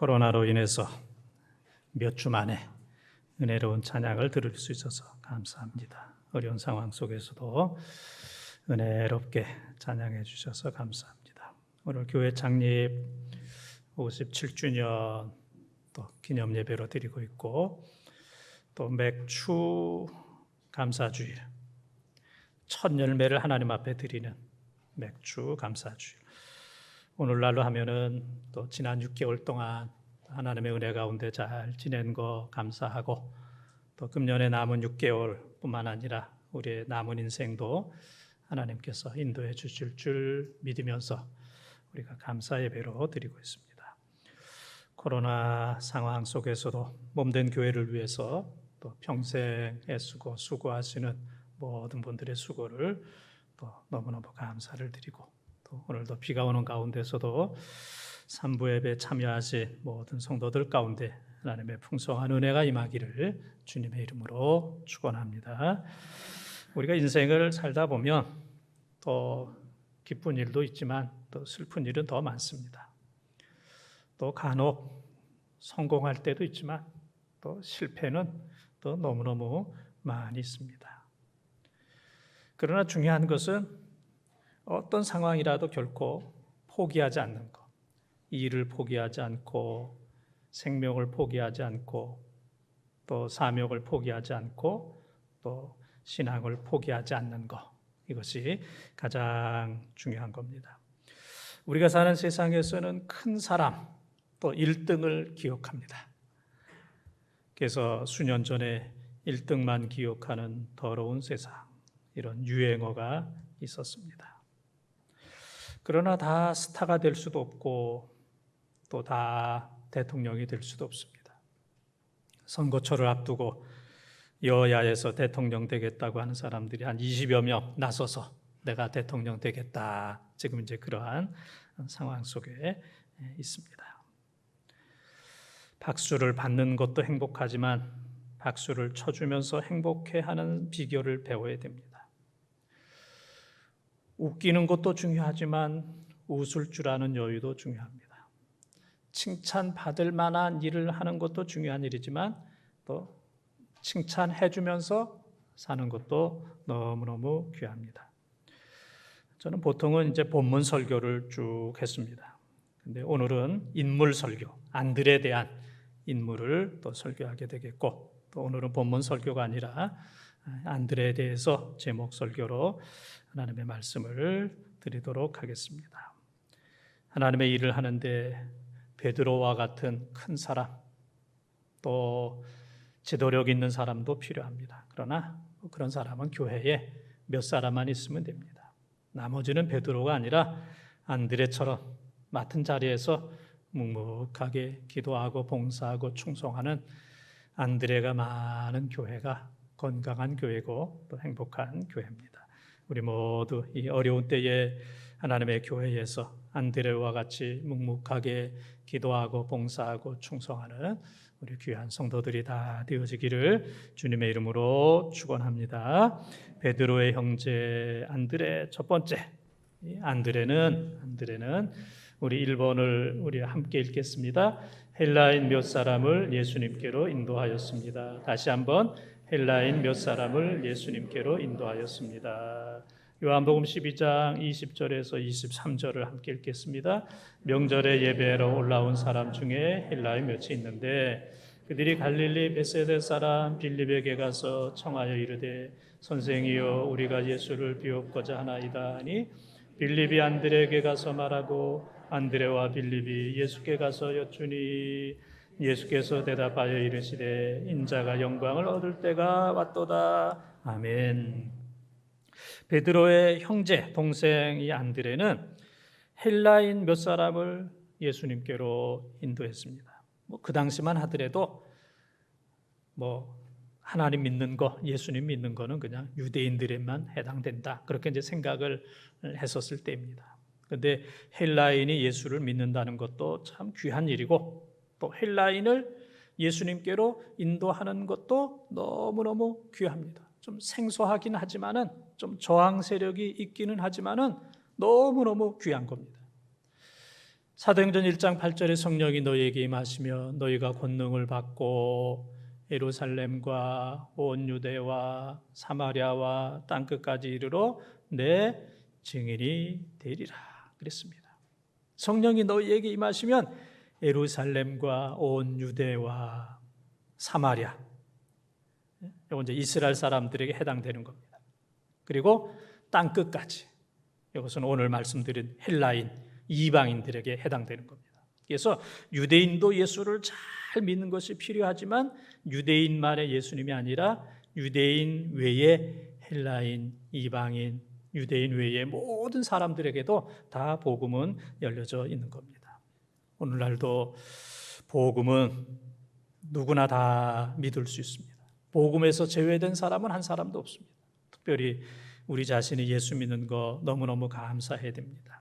코로나로 인해서 몇 주 만에 은혜로운 찬양을 들을 수 있어서 감사합니다. 어려운 상황 속에서도 은혜롭게 찬양해 주셔서 감사합니다. 오늘 교회 창립 57주년 또 기념 예배로 드리고 있고, 또 맥주 감사주일, 첫 열매를 하나님 앞에 드리는 맥주 감사주일. 오늘날로 하면은 또 지난 6개월 동안 하나님의 은혜 가운데 잘 지낸 거 감사하고, 또 금년에 남은 6개월뿐만 아니라 우리의 남은 인생도 하나님께서 인도해 주실 줄 믿으면서 우리가 감사 예배로 드리고 있습니다. 코로나 상황 속에서도 몸된 교회를 위해서 또 평생 애쓰고 수고하시는 모든 분들의 수고를 또 너무너무 감사를 드리고, 또 오늘도 비가 오는 가운데서도 3부 예배에 참여하신 모든 성도들 가운데 하나님의 풍성한 은혜가 임하기를 주님의 이름으로 축원합니다. 우리가 인생을 살다 보면 또 기쁜 일도 있지만 또 슬픈 일은 더 많습니다. 또 간혹 성공할 때도 있지만 또 실패는 또 너무너무 많이 있습니다. 그러나 중요한 것은 어떤 상황이라도 결코 포기하지 않는 것, 일을 포기하지 않고 생명을 포기하지 않고 또 사명을 포기하지 않고 또 신앙을 포기하지 않는 것, 이것이 가장 중요한 겁니다. 우리가 사는 세상에서는 큰 사람, 또 1등을 기억합니다. 그래서 수년 전에 1등만 기억하는 더러운 세상, 이런 유행어가 있었습니다. 그러나 다 스타가 될 수도 없고 또 다 대통령이 될 수도 없습니다. 선거철을 앞두고 여야에서 대통령 되겠다고 하는 사람들이 한 20여 명 나서서 내가 대통령 되겠다, 지금 이제 그러한 상황 속에 있습니다. 박수를 받는 것도 행복하지만 박수를 쳐주면서 행복해하는 비결을 배워야 됩니다. 웃기는 것도 중요하지만 웃을 줄 아는 여유도 중요합니다. 칭찬받을 만한 일을 하는 것도 중요한 일이지만 또 칭찬해 주면서 사는 것도 너무너무 귀합니다. 저는 보통은 이제 본문 설교를 쭉 했습니다. 근데 오늘은 인물 설교, 안드레에 대한 인물을 또 설교하게 되겠고, 또 오늘은 본문 설교가 아니라 안드레에 대해서 제목 설교로 하나님의 말씀을 드리도록 하겠습니다. 하나님의 일을 하는데 베드로와 같은 큰 사람, 또 지도력 있는 사람도 필요합니다. 그러나 그런 사람은 교회에 몇 사람만 있으면 됩니다. 나머지는 베드로가 아니라 안드레처럼 맡은 자리에서 묵묵하게 기도하고 봉사하고 충성하는 안드레가 많은 교회가 건강한 교회고 또 행복한 교회입니다. 우리 모두 이 어려운 때에 하나님의 교회에서 안드레와 같이 묵묵하게 기도하고 봉사하고 충성하는 우리 귀한 성도들이 다 되어지기를 주님의 이름으로 축원합니다. 베드로의 형제 안드레 첫 번째, 안드레는 우리 1번을 우리 함께 읽겠습니다. 헬라인 몇 사람을 예수님께로 인도하였습니다. 다시 한번, 헬라인 몇 사람을 예수님께로 인도하였습니다. 요한복음 12장 20절에서 23절을 함께 읽겠습니다. 명절에 예배로 올라온 사람 중에 헬라인 몇이 있는데 그들이 갈릴리 베세다 사람 빌립에게 가서 청하여 이르되 선생이여 우리가 예수를 비옵고자 하나이다 하니 빌립이 안드레에게 가서 말하고 안드레와 빌립이 예수께 가서 여쭈니 예수께서 대답하여 이르시되 인자가 영광을 얻을 때가 왔도다. 아멘. 베드로의 형제, 동생이 안드레는 헬라인 몇 사람을 예수님께로 인도했습니다. 그 당시만 하더라도 하나님 믿는 거, 예수님 믿는 거는 그냥 유대인들에만 해당된다, 그렇게 이제 생각을 했었을 때입니다. 그런데 헬라인이 예수를 믿는다는 것도 참 귀한 일이고, 또 헬라인을 예수님께로 인도하는 것도 너무너무 귀합니다. 좀 생소하긴 하지만은, 좀 저항 세력이 있기는 하지만은 너무너무 귀한 겁니다. 사도행전 1장 8절에 성령이 너희에게 임하시며 너희가 권능을 받고 예루살렘과 온 유대와 사마리아와 땅끝까지 이르러 내 증인이 되리라 그랬습니다. 성령이 너희에게 임하시면 예루살렘과 온 유대와 사마리아, 이건 이제 이스라엘 사람들에게 해당되는 겁니다. 그리고 땅끝까지, 이것은 오늘 말씀드린 헬라인, 이방인들에게 해당되는 겁니다. 그래서 유대인도 예수를 잘 믿는 것이 필요하지만 유대인만의 예수님이 아니라 유대인 외에 헬라인, 이방인, 유대인 외의 모든 사람들에게도 다 복음은 열려져 있는 겁니다. 오늘날도 복음은 누구나 다 믿을 수 있습니다. 복음에서 제외된 사람은 한 사람도 없습니다. 특별히 우리 자신이 예수 믿는 거 너무너무 감사해야 됩니다.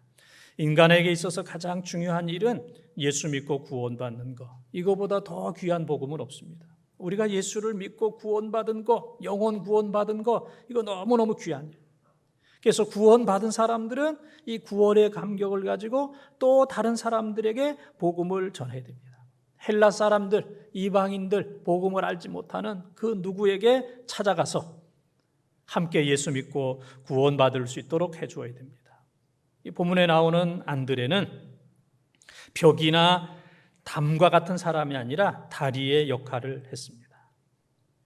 인간에게 있어서 가장 중요한 일은 예수 믿고 구원받는 거, 이거보다 더 귀한 복음은 없습니다. 우리가 예수를 믿고 구원받은 거, 영혼 구원받은 거, 이거 너무너무 귀한 일. 그래서 구원받은 사람들은 이 구원의 감격을 가지고 또 다른 사람들에게 복음을 전해야 됩니다. 헬라 사람들, 이방인들, 복음을 알지 못하는 그 누구에게 찾아가서 함께 예수 믿고 구원받을 수 있도록 해주어야 됩니다. 이 본문에 나오는 안드레는 벽이나 담과 같은 사람이 아니라 다리의 역할을 했습니다.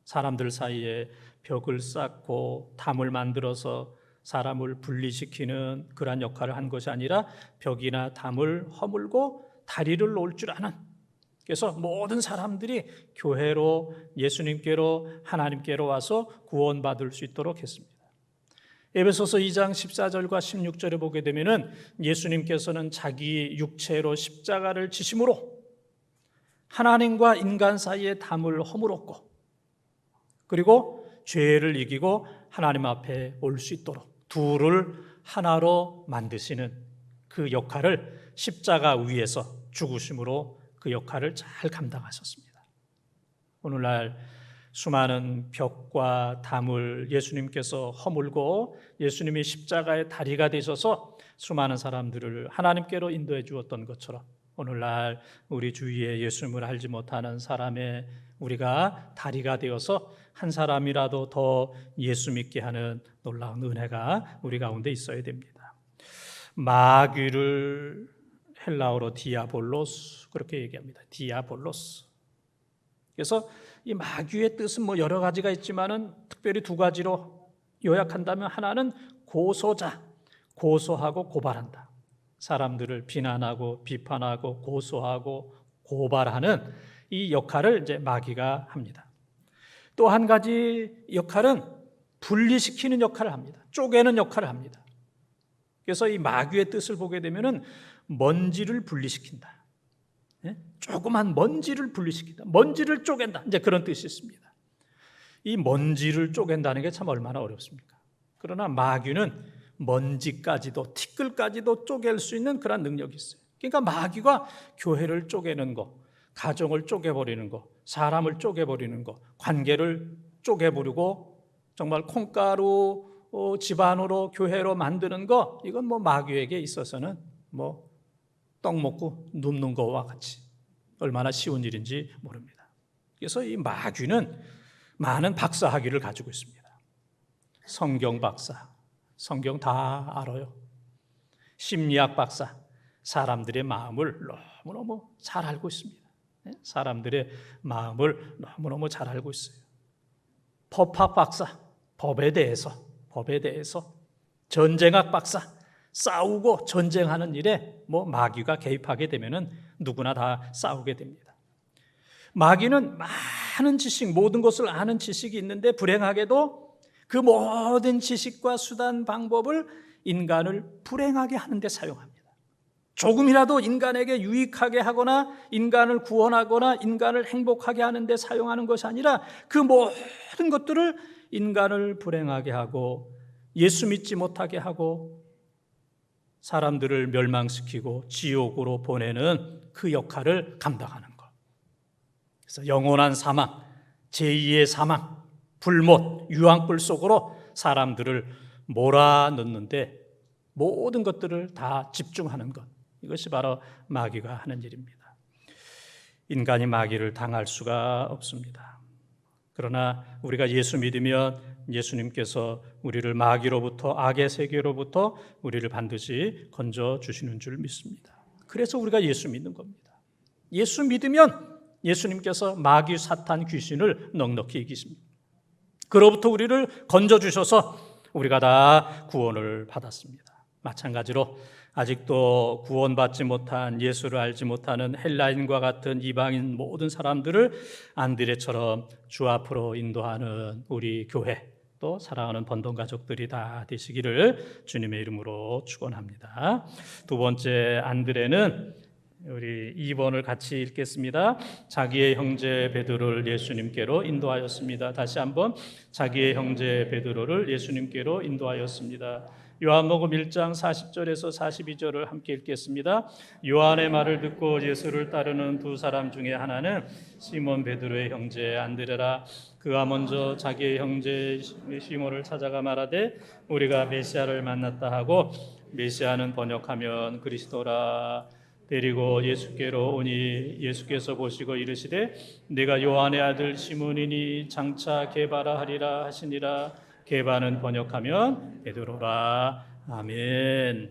사람들 사이에 벽을 쌓고 담을 만들어서 사람을 분리시키는 그러한 역할을 한 것이 아니라 벽이나 담을 허물고 다리를 놓을 줄 아는, 그래서 모든 사람들이 교회로, 예수님께로, 하나님께로 와서 구원받을 수 있도록 했습니다. 에베소서 2장 14절과 16절에 보게 되면은 예수님께서는 자기 육체로 십자가를 지심으로 하나님과 인간 사이의 담을 허물었고, 그리고 죄를 이기고 하나님 앞에 올 수 있도록 둘을 하나로 만드시는 그 역할을 십자가 위에서 죽으심으로 그 역할을 잘 감당하셨습니다. 오늘날 수많은 벽과 담을 예수님께서 허물고 예수님이 십자가의 다리가 되셔서 수많은 사람들을 하나님께로 인도해 주었던 것처럼 오늘날 우리 주위에 예수님을 알지 못하는 사람의 우리가 다리가 되어서 한 사람이라도 더 예수 믿게 하는 놀라운 은혜가 우리 가운데 있어야 됩니다. 마귀를 헬라어로 디아볼로스 그렇게 얘기합니다. 디아볼로스. 그래서 이 마귀의 뜻은 뭐 여러 가지가 있지만은 특별히 두 가지로 요약한다면 하나는 고소자, 고소하고 고발한다. 사람들을 비난하고 비판하고 고소하고 고발하는 이 역할을 이제 마귀가 합니다. 또 한 가지 역할은 분리시키는 역할을 합니다. 쪼개는 역할을 합니다. 그래서 이 마귀의 뜻을 보게 되면은 먼지를 분리시킨다. 조그만 먼지를 분리시킨다. 먼지를 쪼갠다. 이제 그런 뜻이 있습니다. 이 먼지를 쪼갠다는 게 참 얼마나 어렵습니까? 그러나 마귀는 먼지까지도 티끌까지도 쪼갤 수 있는 그런 능력이 있어요. 그러니까 마귀가 교회를 쪼개는 거, 가정을 쪼개버리는 거, 사람을 쪼개버리는 거, 관계를 쪼개버리고 정말 콩가루 집안으로 교회로 만드는 거, 이건 뭐 마귀에게 있어서는 뭐 떡 먹고 눕는 거와 같이 얼마나 쉬운 일인지 모릅니다. 그래서 이 마귀는 많은 박사 학위를 가지고 있습니다. 성경 박사, 성경 다 알아요. 심리학 박사, 사람들의 마음을 너무너무 잘 알고 있습니다. 사람들의 마음을 너무너무 잘 알고 있어요. 법학 박사, 법에 대해서 전쟁학 박사, 싸우고 전쟁하는 일에 뭐 마귀가 개입하게 되면은 누구나 다 싸우게 됩니다. 마귀는 많은 지식, 모든 것을 아는 지식이 있는데 불행하게도 그 모든 지식과 수단, 방법을 인간을 불행하게 하는 데 사용합니다. 조금이라도 인간에게 유익하게 하거나 인간을 구원하거나 인간을 행복하게 하는 데 사용하는 것이 아니라 그 모든 것들을 인간을 불행하게 하고 예수 믿지 못하게 하고 사람들을 멸망시키고 지옥으로 보내는 그 역할을 감당하는 것. 그래서 영원한 사망, 제2의 사망, 불못, 유황불 속으로 사람들을 몰아넣는데 모든 것들을 다 집중하는 것. 이것이 바로 마귀가 하는 일입니다. 인간이 마귀를 당할 수가 없습니다. 그러나 우리가 예수 믿으면 예수님께서 우리를 마귀로부터, 악의 세계로부터 우리를 반드시 건져주시는 줄 믿습니다. 그래서 우리가 예수 믿는 겁니다. 예수 믿으면 예수님께서 마귀, 사탄, 귀신을 넉넉히 이기십니다. 그로부터 우리를 건져주셔서 우리가 다 구원을 받았습니다. 마찬가지로 아직도 구원받지 못한, 예수를 알지 못하는 헬라인과 같은 이방인 모든 사람들을 안드레처럼 주 앞으로 인도하는 우리 교회, 또 사랑하는 번동 가족들이 다 되시기를 주님의 이름으로 축원합니다. 두 번째 안드레는 우리 2번을 같이 읽겠습니다. 자기의 형제 베드로를 예수님께로 인도하였습니다. 다시 한번, 자기의 형제 베드로를 예수님께로 인도하였습니다. 요한복음 1장 40절에서 42절을 함께 읽겠습니다. 요한의 말을 듣고 예수를 따르는 두 사람 중에 하나는 시몬 베드로의 형제 안드레라. 그가 먼저 자기의 형제 시몬을 찾아가 말하되 우리가 메시아를 만났다 하고, 메시아는 번역하면 그리스도라. 데리고 예수께로 오니 예수께서 보시고 이르시되 내가 요한의 아들 시몬이니 장차 게바라 하리라 하시니라. 게바는 번역하면 베드로라. 아멘.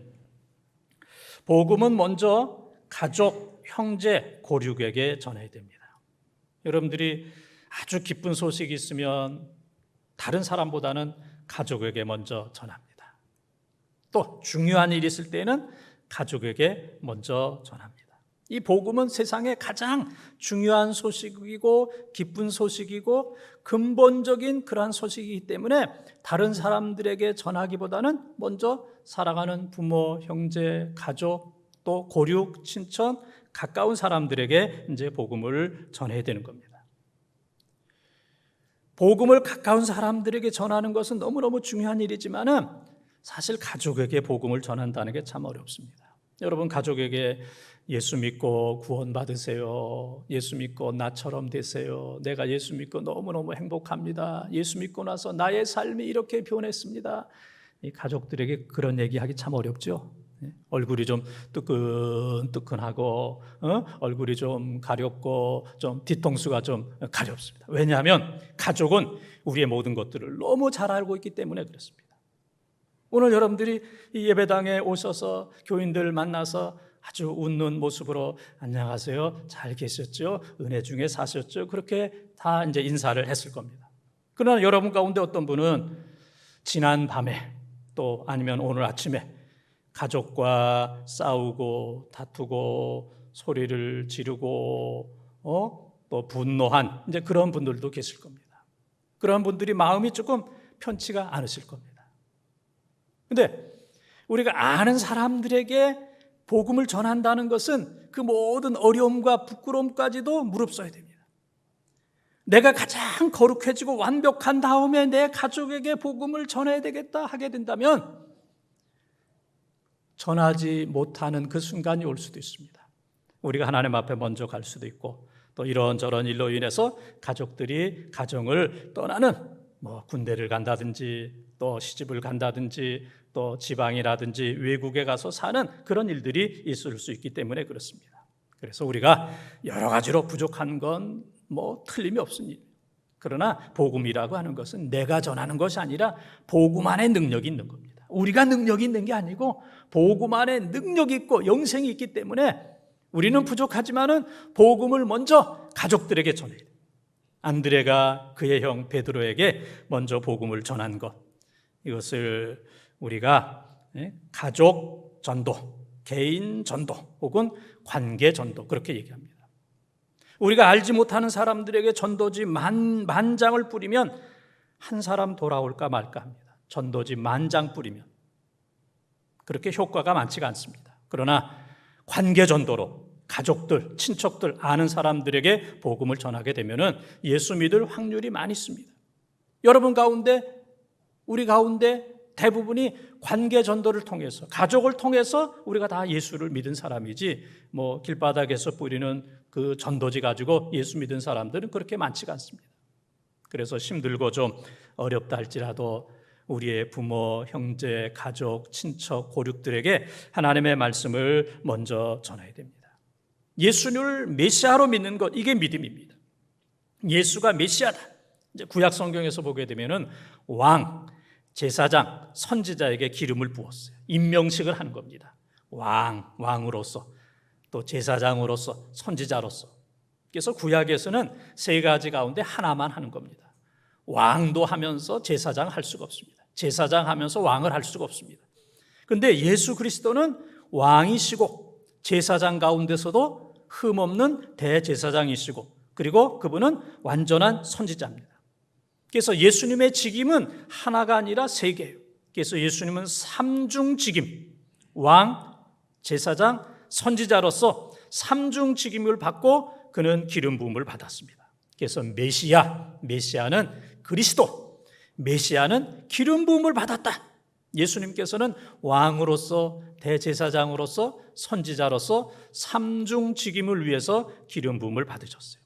복음은 먼저 가족, 형제, 고륙에게 전해야 됩니다. 여러분들이 아주 기쁜 소식이 있으면 다른 사람보다는 가족에게 먼저 전합니다. 또 중요한 일이 있을 때는 가족에게 먼저 전합니다. 이 복음은 세상에 가장 중요한 소식이고 기쁜 소식이고 근본적인 그러한 소식이기 때문에 다른 사람들에게 전하기보다는 먼저 사랑하는 부모, 형제, 가족, 또 고륙, 친척, 가까운 사람들에게 이제 복음을 전해야 되는 겁니다. 복음을 가까운 사람들에게 전하는 것은 너무너무 중요한 일이지만은 사실 가족에게 복음을 전한다는 게 참 어렵습니다. 여러분, 가족에게 예수 믿고 구원 받으세요. 예수 믿고 나처럼 되세요. 내가 예수 믿고 너무너무 행복합니다. 예수 믿고 나서 나의 삶이 이렇게 변했습니다. 이 가족들에게 그런 얘기하기 참 어렵죠. 얼굴이 좀 뜨끈뜨끈하고 얼굴이 좀 가렵고 좀 뒤통수가 좀 가렵습니다. 왜냐하면 가족은 우리의 모든 것들을 너무 잘 알고 있기 때문에 그렇습니다. 오늘 여러분들이 이 예배당에 오셔서 교인들 만나서 아주 웃는 모습으로 안녕하세요, 잘 계셨죠? 은혜 중에 사셨죠? 그렇게 다 이제 인사를 했을 겁니다. 그러나 여러분 가운데 어떤 분은 지난 밤에 또 아니면 오늘 아침에 가족과 싸우고 다투고 소리를 지르고 또 분노한 이제 그런 분들도 계실 겁니다. 그런 분들이 마음이 조금 편치가 않으실 겁니다. 근데 우리가 아는 사람들에게 복음을 전한다는 것은 그 모든 어려움과 부끄러움까지도 무릅써야 됩니다. 내가 가장 거룩해지고 완벽한 다음에 내 가족에게 복음을 전해야 되겠다 하게 된다면 전하지 못하는 그 순간이 올 수도 있습니다. 우리가 하나님 앞에 먼저 갈 수도 있고 또 이런저런 일로 인해서 가족들이 가정을 떠나는 군대를 간다든지 또 시집을 간다든지 또 지방이라든지 외국에 가서 사는 그런 일들이 있을 수 있기 때문에 그렇습니다. 그래서 우리가 여러 가지로 부족한 건 틀림이 없습니다. 그러나 복음이라고 하는 것은 내가 전하는 것이 아니라 복음 안에 능력이 있는 겁니다. 우리가 능력이 있는 게 아니고 복음 안에 능력이 있고 영생이 있기 때문에 우리는 부족하지만은 복음을 먼저 가족들에게 전해야 돼요. 안드레가 그의 형 베드로에게 먼저 복음을 전한 것, 이것을 우리가 가족 전도, 개인 전도 혹은 관계 전도 그렇게 얘기합니다. 우리가 알지 못하는 사람들에게 전도지 만장을 뿌리면 한 사람 돌아올까 말까 합니다. 전도지 만장 뿌리면 그렇게 효과가 많지가 않습니다. 그러나 관계 전도로 가족들, 친척들, 아는 사람들에게 복음을 전하게 되면 예수 믿을 확률이 많이 있습니다. 여러분 가운데, 우리 가운데 대부분이 관계 전도를 통해서, 가족을 통해서 우리가 다 예수를 믿은 사람이지 길바닥에서 뿌리는 그 전도지 가지고 예수 믿은 사람들은 그렇게 많지가 않습니다. 그래서 힘들고 좀 어렵다 할지라도 우리의 부모, 형제, 가족, 친척, 고륙들에게 하나님의 말씀을 먼저 전해야 됩니다. 예수를 메시아로 믿는 것, 이게 믿음입니다. 예수가 메시아다. 이제 구약 성경에서 보게 되면은 왕, 제사장, 선지자에게 기름을 부었어요. 임명식을 하는 겁니다. 왕으로서, 또 제사장으로서, 선지자로서. 그래서 구약에서는 세 가지 가운데 하나만 하는 겁니다. 왕도 하면서 제사장 할 수가 없습니다. 제사장 하면서 왕을 할 수가 없습니다. 그런데 예수 그리스도는 왕이시고 제사장 가운데서도 흠없는 대제사장이시고, 그리고 그분은 완전한 선지자입니다. 그래서 예수님의 직임은 하나가 아니라 세 개예요. 그래서 예수님은 삼중 직임, 왕, 제사장, 선지자로서 삼중 직임을 받고 그는 기름 부음을 받았습니다. 그래서 메시아는 그리스도, 메시아는 기름 부음을 받았다. 예수님께서는 왕으로서, 대제사장으로서, 선지자로서 삼중 직임을 위해서 기름 부음을 받으셨어요.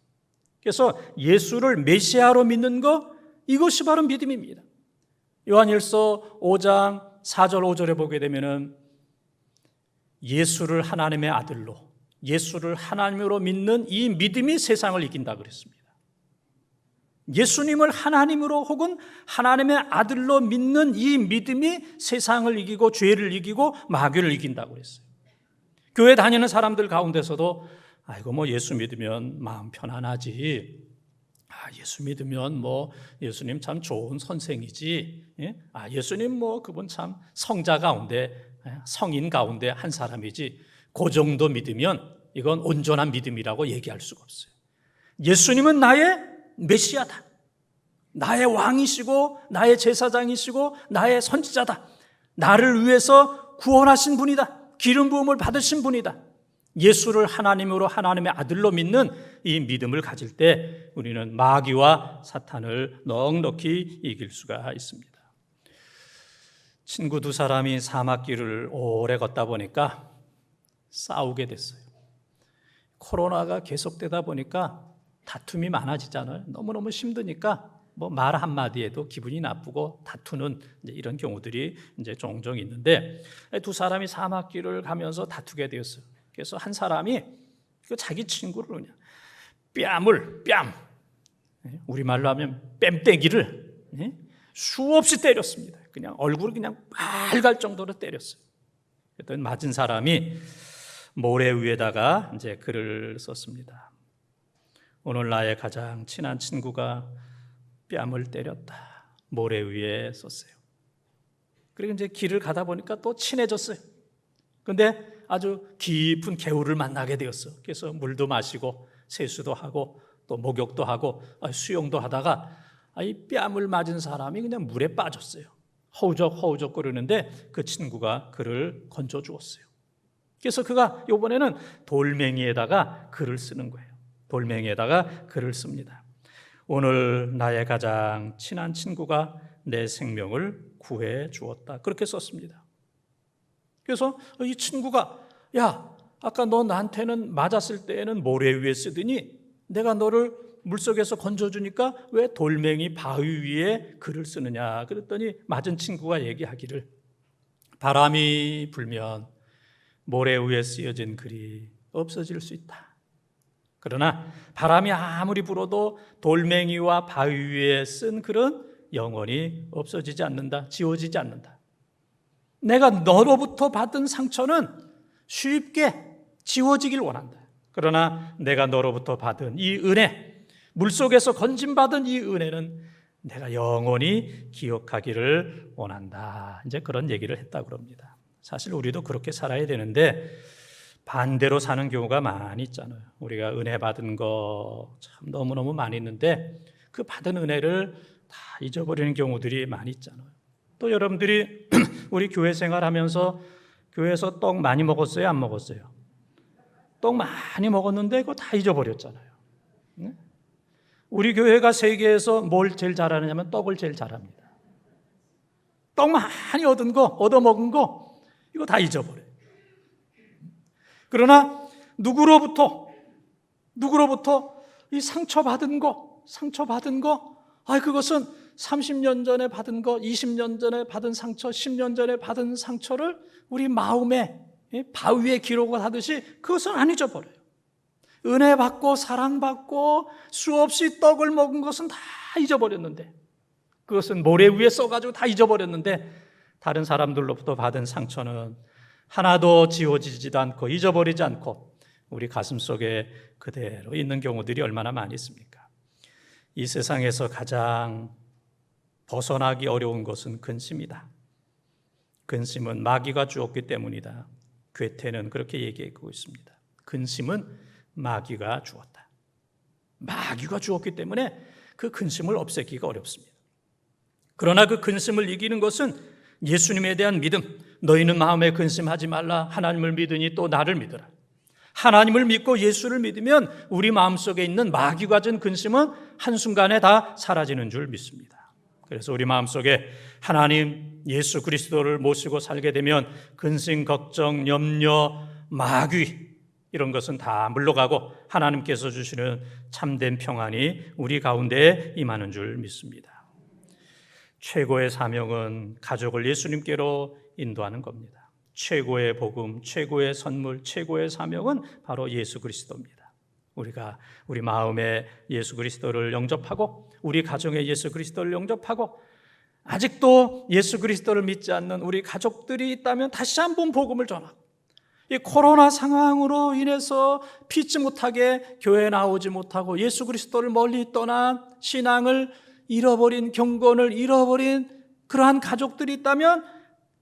그래서 예수를 메시아로 믿는 것, 이것이 바로 믿음입니다. 요한일서 5장 4절 5절에 보게 되면은 예수를 하나님의 아들로, 예수를 하나님으로 믿는 이 믿음이 세상을 이긴다 그랬습니다. 예수님을 하나님으로 혹은 하나님의 아들로 믿는 이 믿음이 세상을 이기고 죄를 이기고 마귀를 이긴다고 그랬어요. 교회 다니는 사람들 가운데서도 아이고 뭐 예수 믿으면 마음 편안하지, 예수 믿으면 뭐 예수님 참 좋은 선생이지, 예수님 뭐 그분 참 성자 가운데, 성인 가운데 한 사람이지, 그 정도 믿으면 이건 온전한 믿음이라고 얘기할 수가 없어요. 예수님은 나의 메시아다, 나의 왕이시고 나의 제사장이시고 나의 선지자다, 나를 위해서 구원하신 분이다, 기름 부음을 받으신 분이다. 예수를 하나님으로, 하나님의 아들로 믿는 이 믿음을 가질 때 우리는 마귀와 사탄을 넉넉히 이길 수가 있습니다. 친구 두 사람이 사막길을 오래 걷다 보니까 싸우게 됐어요. 코로나가 계속되다 보니까 다툼이 많아지잖아요. 너무너무 힘드니까 뭐 말 한마디에도 기분이 나쁘고 다투는 이런 경우들이 이제 종종 있는데, 두 사람이 사막길을 가면서 다투게 되었어요. 그래서 한 사람이 자기 친구를 그냥 뺨, 우리말로 하면 뺨때기를 수없이 때렸습니다. 그냥 얼굴을 그냥 빨갈 정도로 때렸어요. 그랬더니 맞은 사람이 모래 위에다가 이제 글을 썼습니다. 오늘 나의 가장 친한 친구가 뺨을 때렸다. 모래 위에 썼어요. 그리고 이제 길을 가다 보니까 또 친해졌어요. 그런데 아주 깊은 개울을 만나게 되었어. 그래서 물도 마시고 세수도 하고 또 목욕도 하고 수영도 하다가 이 뺨을 맞은 사람이 그냥 물에 빠졌어요. 허우적허우적 거리는데 그 친구가 그를 건져 주었어요. 그래서 그가 이번에는 돌멩이에다가 글을 쓰는 거예요. 돌멩이에다가 글을 씁니다. 오늘 나의 가장 친한 친구가 내 생명을 구해 주었다. 그렇게 썼습니다. 그래서 이 친구가 야, 아까 너 나한테는 맞았을 때에는 모래 위에 쓰더니 내가 너를 물속에서 건져주니까 왜 돌멩이 바위 위에 글을 쓰느냐. 그랬더니 맞은 친구가 얘기하기를 바람이 불면 모래 위에 쓰여진 글이 없어질 수 있다. 그러나 바람이 아무리 불어도 돌멩이와 바위 위에 쓴 글은 영원히 없어지지 않는다. 지워지지 않는다. 내가 너로부터 받은 상처는 쉽게 지워지길 원한다. 그러나 내가 너로부터 받은 이 은혜, 물속에서 건짐받은 이 은혜는 내가 영원히 기억하기를 원한다. 이제 그런 얘기를 했다고 합니다. 사실 우리도 그렇게 살아야 되는데 반대로 사는 경우가 많이 있잖아요. 우리가 은혜 받은 거 참 너무너무 많이 있는데 그 받은 은혜를 다 잊어버리는 경우들이 많이 있잖아요. 또 여러분들이 우리 교회 생활하면서 교회에서 떡 많이 먹었어요? 안 먹었어요? 떡 많이 먹었는데 그거 다 잊어버렸잖아요. 우리 교회가 세계에서 뭘 제일 잘하느냐면 떡을 제일 잘합니다. 떡 많이 얻어먹은 거 이거 다 잊어버려요. 그러나 누구로부터 이 상처받은 거, 그것은 30년 전에 받은 거, 20년 전에 받은 상처, 10년 전에 받은 상처를 우리 마음에 바위에 기록을 하듯이 그것은 안 잊어버려요. 은혜 받고 사랑받고 수없이 떡을 먹은 것은 다 잊어버렸는데, 그것은 모래 위에 써가지고 다 잊어버렸는데, 다른 사람들로부터 받은 상처는 하나도 지워지지도 않고 잊어버리지 않고 우리 가슴 속에 그대로 있는 경우들이 얼마나 많이 있습니까? 이 세상에서 가장 벗어나기 어려운 것은 근심이다. 근심은 마귀가 주었기 때문이다. 괴테는 그렇게 얘기하고 있습니다. 근심은 마귀가 주었다. 마귀가 주었기 때문에 그 근심을 없애기가 어렵습니다. 그러나 그 근심을 이기는 것은 예수님에 대한 믿음, 너희는 마음에 근심하지 말라. 하나님을 믿으니 또 나를 믿으라. 하나님을 믿고 예수를 믿으면 우리 마음속에 있는 마귀가 준 근심은 한순간에 다 사라지는 줄 믿습니다. 그래서 우리 마음속에 하나님 예수 그리스도를 모시고 살게 되면 근심, 걱정, 염려, 마귀 이런 것은 다 물러가고 하나님께서 주시는 참된 평안이 우리 가운데에 임하는 줄 믿습니다. 최고의 사명은 가족을 예수님께로 인도하는 겁니다. 최고의 복음, 최고의 선물, 최고의 사명은 바로 예수 그리스도입니다. 우리가 우리 마음에 예수 그리스도를 영접하고 우리 가정에 예수 그리스도를 영접하고 아직도 예수 그리스도를 믿지 않는 우리 가족들이 있다면 다시 한번 복음을 전하고, 이 코로나 상황으로 인해서 피치 못하게 교회에 나오지 못하고 예수 그리스도를 멀리 떠난 신앙을 잃어버린, 경건을 잃어버린 그러한 가족들이 있다면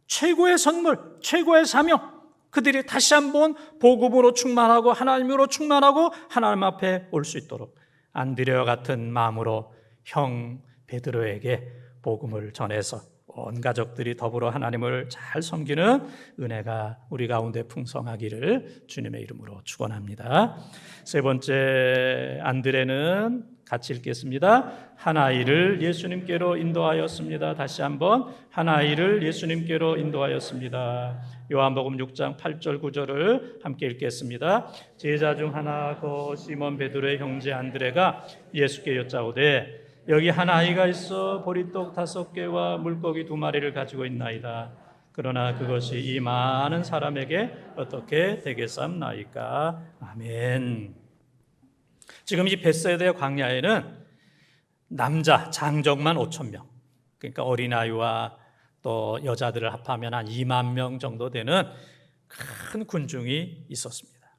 최고의 선물, 최고의 사명, 그들이 다시 한번 복음으로 충만하고 하나님으로 충만하고 하나님 앞에 올 수 있도록 안드레와 같은 마음으로 형 베드로에게 복음을 전해서 온 가족들이 더불어 하나님을 잘 섬기는 은혜가 우리 가운데 풍성하기를 주님의 이름으로 축원합니다. 세 번째, 안드레는 같이 읽겠습니다. 한 아이를 예수님께로 인도하였습니다. 다시 한번, 한 아이를 예수님께로 인도하였습니다. 요한복음 6장 8절 9절을 함께 읽겠습니다. 제자 중 하나 그 시몬 베드로의 형제 안드레가 예수께 여짜오되 여기 한 아이가 있어 보리떡 5개와 물고기 2마리를 가지고 있나이다. 그러나 그것이 이 많은 사람에게 어떻게 되겠사옵나이까. 아멘. 지금 이 벳세다 광야에는 남자 장정만 5,000명, 그러니까 어린아이와 또 여자들을 합하면 한 2만 명 정도 되는 큰 군중이 있었습니다.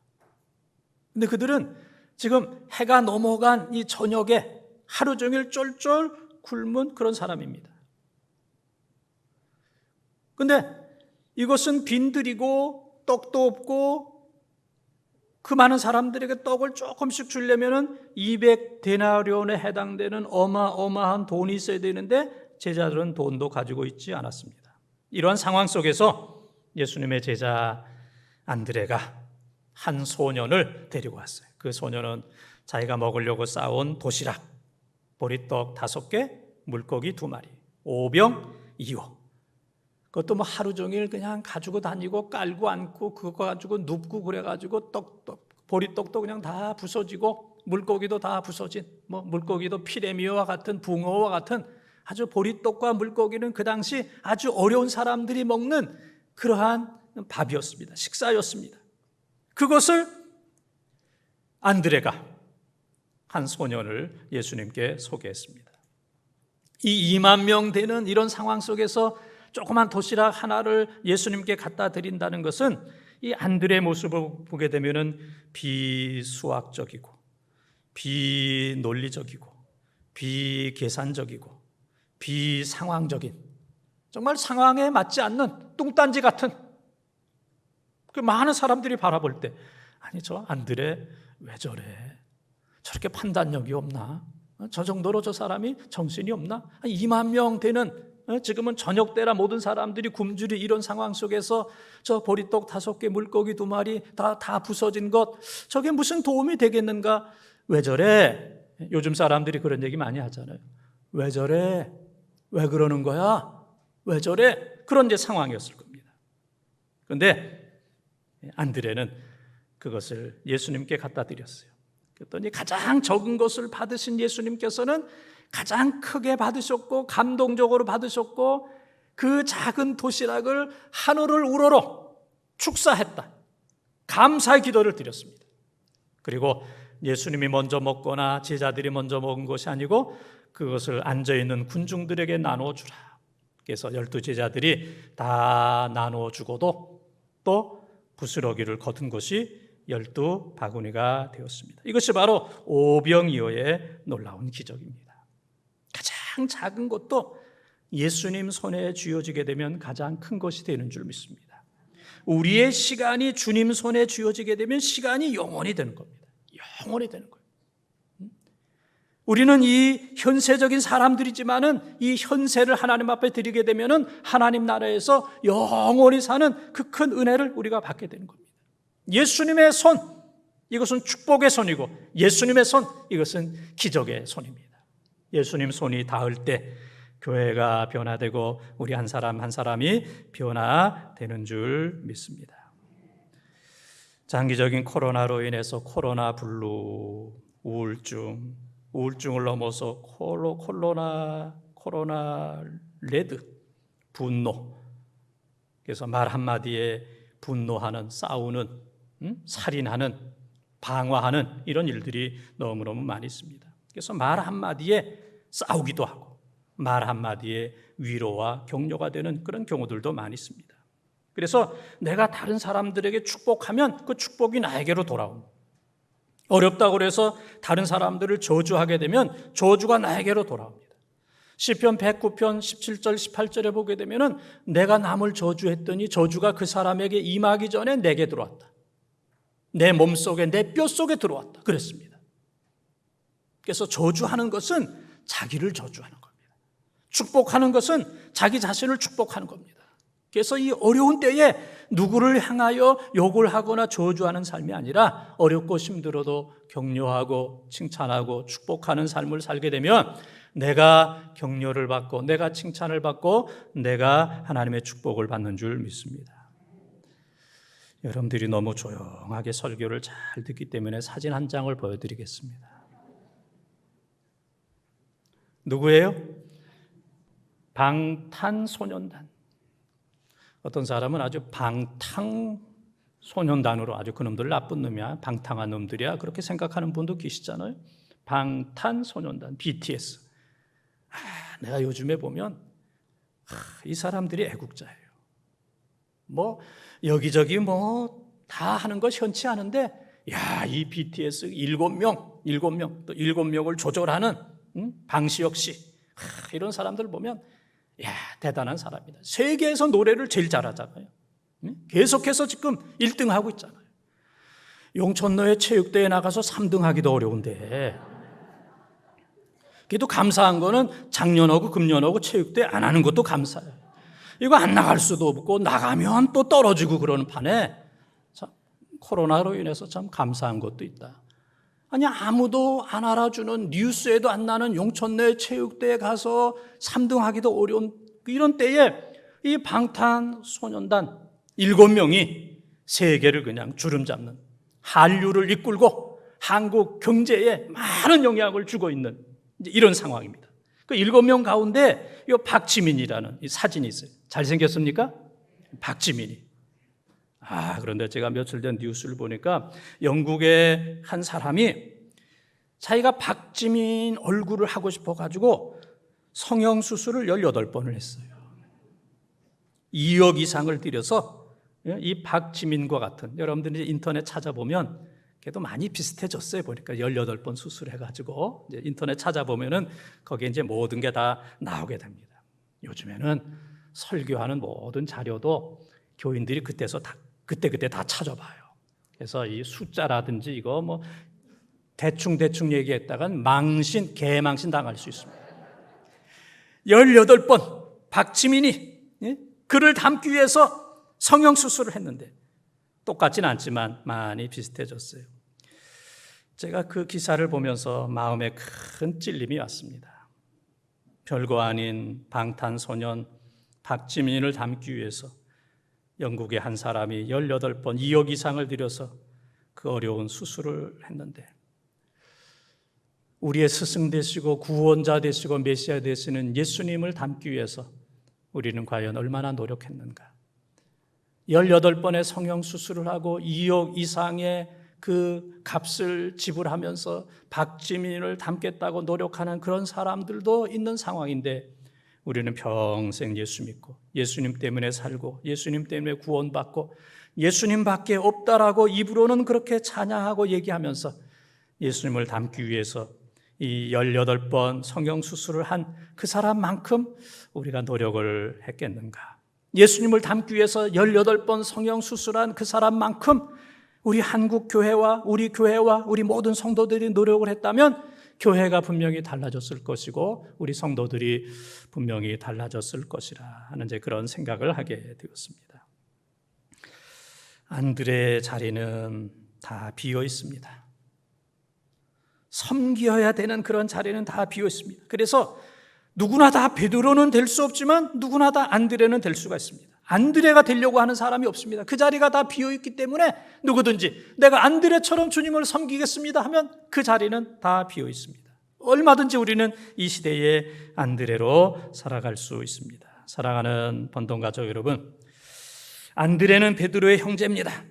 근데 그들은 지금 해가 넘어간 이 저녁에 하루 종일 쫄쫄 굶은 그런 사람입니다. 근데 이것은 빈들이고 떡도 없고 그 많은 사람들에게 떡을 조금씩 주려면 200데나리온에 해당되는 어마어마한 돈이 있어야 되는데 제자들은 돈도 가지고 있지 않았습니다. 이러한 상황 속에서 예수님의 제자 안드레가 한 소년을 데리고 왔어요. 그 소년은 자기가 먹으려고 싸온 도시락, 보리떡 5개, 물고기 2마리, 오병 2호. 그것도 뭐 하루 종일 그냥 가지고 다니고 깔고 앉고 그거 가지고 눕고 그래가지고 보리떡도 그냥 다 부서지고 물고기도 다 부서진, 뭐 물고기도 피레미오와 같은 붕어와 같은 아주 보리떡과 물고기는 그 당시 아주 어려운 사람들이 먹는 그러한 밥이었습니다. 식사였습니다. 그것을 안드레가 한 소년을 예수님께 소개했습니다. 이 2만 명 되는 이런 상황 속에서 조그만 도시락 하나를 예수님께 갖다 드린다는 것은 이 안드레의 모습을 보게 되면은 비수학적이고 비논리적이고 비계산적이고 비상황적인, 정말 상황에 맞지 않는 뚱딴지 같은 그 많은 사람들이 바라볼 때, 아니 저 안드레 왜 저래? 저렇게 판단력이 없나? 저 정도로 저 사람이 정신이 없나? 2만 명 되는, 지금은 저녁 때라 모든 사람들이 굶주린 이런 상황 속에서 저 보리떡 5개, 물고기 2마리 다 부서진 것, 저게 무슨 도움이 되겠는가? 왜 저래? 요즘 사람들이 그런 얘기 많이 하잖아요. 왜 저래? 왜 그러는 거야? 왜 저래? 그런 이제 상황이었을 겁니다. 그런데 안드레는 그것을 예수님께 갖다 드렸어요. 그랬더니 가장 적은 것을 받으신 예수님께서는 가장 크게 받으셨고 감동적으로 받으셨고 그 작은 도시락을 하늘을 우러러 축사했다. 감사의 기도를 드렸습니다. 그리고 예수님이 먼저 먹거나 제자들이 먼저 먹은 것이 아니고 그것을 앉아있는 군중들에게 나눠주라. 그래서 12제자들이 다 나눠주고도 또 부스러기를 거둔 것이 12바구니가 되었습니다. 이것이 바로 오병이어의 놀라운 기적입니다. 가장 작은 것도 예수님 손에 쥐어지게 되면 가장 큰 것이 되는 줄 믿습니다. 우리의 시간이 주님 손에 쥐어지게 되면 시간이 영원히 되는 겁니다. 영원히 되는 거예요. 우리는 이 현세적인 사람들이지만은 이 현세를 하나님 앞에 드리게 되면은 하나님 나라에서 영원히 사는 그 큰 은혜를 우리가 받게 되는 겁니다. 예수님의 손, 이것은 축복의 손이고 예수님의 손, 이것은 기적의 손입니다. 예수님 손이 닿을 때 교회가 변화되고 우리 한 사람 한 사람이 변화되는 줄 믿습니다. 장기적인 코로나로 인해서 코로나 블루, 우울증을 넘어서 코로나 레드, 분노. 그래서 말 한마디에 분노하는, 싸우는, 살인하는, 방화하는 이런 일들이 너무너무 많이 있습니다. 그래서 말 한마디에 싸우기도 하고 말 한마디에 위로와 격려가 되는 그런 경우들도 많이 있습니다. 그래서 내가 다른 사람들에게 축복하면 그 축복이 나에게로 돌아옵니다. 어렵다고 해서 다른 사람들을 저주하게 되면 저주가 나에게로 돌아옵니다. 시편 109편 17절 18절에 보게 되면은 내가 남을 저주했더니 저주가 그 사람에게 임하기 전에 내게 들어왔다. 내 몸속에 내 뼛속에 들어왔다. 그랬습니다. 그래서 저주하는 것은 자기를 저주하는 겁니다. 축복하는 것은 자기 자신을 축복하는 겁니다. 그래서 이 어려운 때에 누구를 향하여 욕을 하거나 저주하는 삶이 아니라 어렵고 힘들어도 격려하고 칭찬하고 축복하는 삶을 살게 되면 내가 격려를 받고 내가 칭찬을 받고 내가 하나님의 축복을 받는 줄 믿습니다. 여러분들이 너무 조용하게 설교를 잘 듣기 때문에 사진 한 장을 보여드리겠습니다. 누구예요? 방탄소년단. 어떤 사람은 아주 방탕소년단으로 아주 그놈들 나쁜 놈이야, 방탕한 놈들이야, 그렇게 생각하는 분도 계시잖아요. 방탄소년단, BTS. 내가 요즘에 보면 이 사람들이 애국자예요. 뭐 여기저기 뭐 다 하는 거 현치 않은데 이 BTS 7명 또 7명을 조절하는 방시혁 씨, 이런 사람들 보면 대단한 사람이다. 세계에서 노래를 제일 잘하잖아요. 계속해서 지금 1등하고 있잖아요. 용천로의 체육대회에 나가서 3등하기도 어려운데, 그래도 감사한 거는 작년하고 금년하고 체육대회 안 하는 것도 감사해요. 이거 안 나갈 수도 없고 나가면 또 떨어지고 그러는 판에 참 코로나로 인해서 참 감사한 것도 있다. 아니, 아무도 안 알아주는, 뉴스에도 안 나는 용천내 체육대회 가서 3등하기도 어려운 이런 때에 이 방탄소년단 7명이 세계를 그냥 주름 잡는, 한류를 이끌고 한국 경제에 많은 영향을 주고 있는 이런 상황입니다. 그 7명 가운데 이 박지민이라는 이 사진이 있어요. 잘생겼습니까? 박지민이. 그런데 제가 며칠 전 뉴스를 보니까 영국의 한 사람이 자기가 박지민 얼굴을 하고 싶어가지고 성형수술을 18번을 했어요. 2억 이상을 들여서 이 박지민과 같은, 여러분들이 인터넷 찾아보면 걔도 많이 비슷해졌어요. 보니까 18번 수술해가지고 이제 인터넷 찾아보면은 거기에 이제 모든 게 다 나오게 됩니다. 요즘에는 설교하는 모든 자료도 교인들이 그때 다 찾아봐요. 그래서 이 숫자라든지 이거 뭐 대충 얘기했다간 개망신 당할 수 있습니다. 18번 박지민이 그를 담기 위해서 성형수술을 했는데 똑같지는 않지만 많이 비슷해졌어요. 제가 그 기사를 보면서 마음에 큰 찔림이 왔습니다. 별거 아닌 방탄소년 박지민을 담기 위해서 영국의 한 사람이 18번 2억 이상을 들여서 그 어려운 수술을 했는데 우리의 스승 되시고 구원자 되시고 메시아 되시는 예수님을 닮기 위해서 우리는 과연 얼마나 노력했는가? 18번의 성형수술을 하고 2억 이상의 그 값을 지불하면서 박지민을 닮겠다고 노력하는 그런 사람들도 있는 상황인데, 우리는 평생 예수 믿고 예수님 때문에 살고 예수님 때문에 구원받고 예수님밖에 없다라고 입으로는 그렇게 찬양하고 얘기하면서 예수님을 닮기 위해서 이 18번 성형수술을 한 그 사람만큼 우리가 노력을 했겠는가? 예수님을 닮기 위해서 18번 성형수술한 그 사람만큼 우리 한국교회와 우리 교회와 우리 모든 성도들이 노력을 했다면 교회가 분명히 달라졌을 것이고 우리 성도들이 분명히 달라졌을 것이라 하는 이제 그런 생각을 하게 되었습니다. 안드레의 자리는 다 비어 있습니다. 섬겨야 되는 그런 자리는 다 비어 있습니다. 그래서 누구나 다 베드로는 될 수 없지만 누구나 다 안드레는 될 수가 있습니다. 안드레가 되려고 하는 사람이 없습니다. 그 자리가 다 비어 있기 때문에 누구든지 내가 안드레처럼 주님을 섬기겠습니다 하면 그 자리는 다 비어 있습니다. 얼마든지 우리는 이 시대의 안드레로 살아갈 수 있습니다. 사랑하는 번동가족 여러분, 안드레는 베드로의 형제입니다.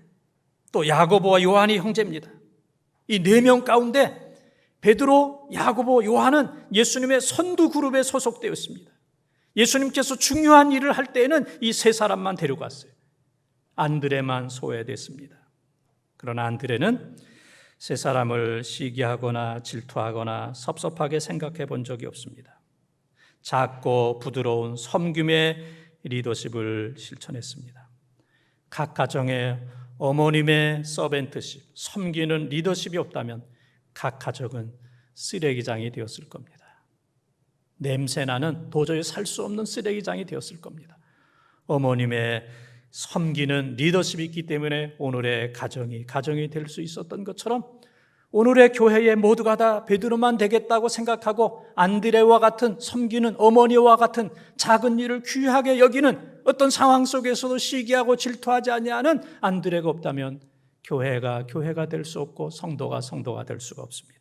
또 야고보와 요한이 형제입니다. 이 4명 가운데 베드로, 야고보, 요한은 예수님의 선두 그룹에 소속되어 있습니다. 예수님께서 중요한 일을 할 때에는 이 3사람만 데려갔어요. 안드레만 소외됐습니다. 그러나 안드레는 3사람을 시기하거나 질투하거나 섭섭하게 생각해 본 적이 없습니다. 작고 부드러운 섬김의 리더십을 실천했습니다. 각 가정에 어머님의 서벤트십, 섬기는 리더십이 없다면 각 가족은 쓰레기장이 되었을 겁니다. 냄새나는 도저히 살 수 없는 쓰레기장이 되었을 겁니다. 어머님의 섬기는 리더십이 있기 때문에 오늘의 가정이 될 수 있었던 것처럼 오늘의 교회에 모두가 다 베드로만 되겠다고 생각하고 안드레와 같은 섬기는 어머니와 같은 작은 일을 귀하게 여기는 어떤 상황 속에서도 시기하고 질투하지 아니하는 안드레가 없다면 교회가 될 수 없고 성도가 될 수가 없습니다.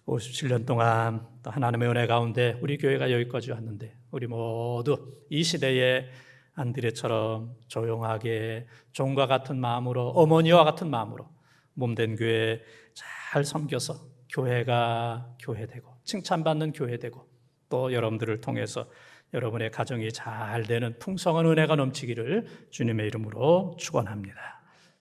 57년 동안 하나님의 은혜 가운데 우리 교회가 여기까지 왔는데 우리 모두 이 시대에 안드레처럼 조용하게 종과 같은 마음으로 어머니와 같은 마음으로 몸된 교회 잘 섬겨서 교회가 교회되고 칭찬받는 교회되고 또 여러분들을 통해서 여러분의 가정이 잘 되는 풍성한 은혜가 넘치기를 주님의 이름으로 축원합니다.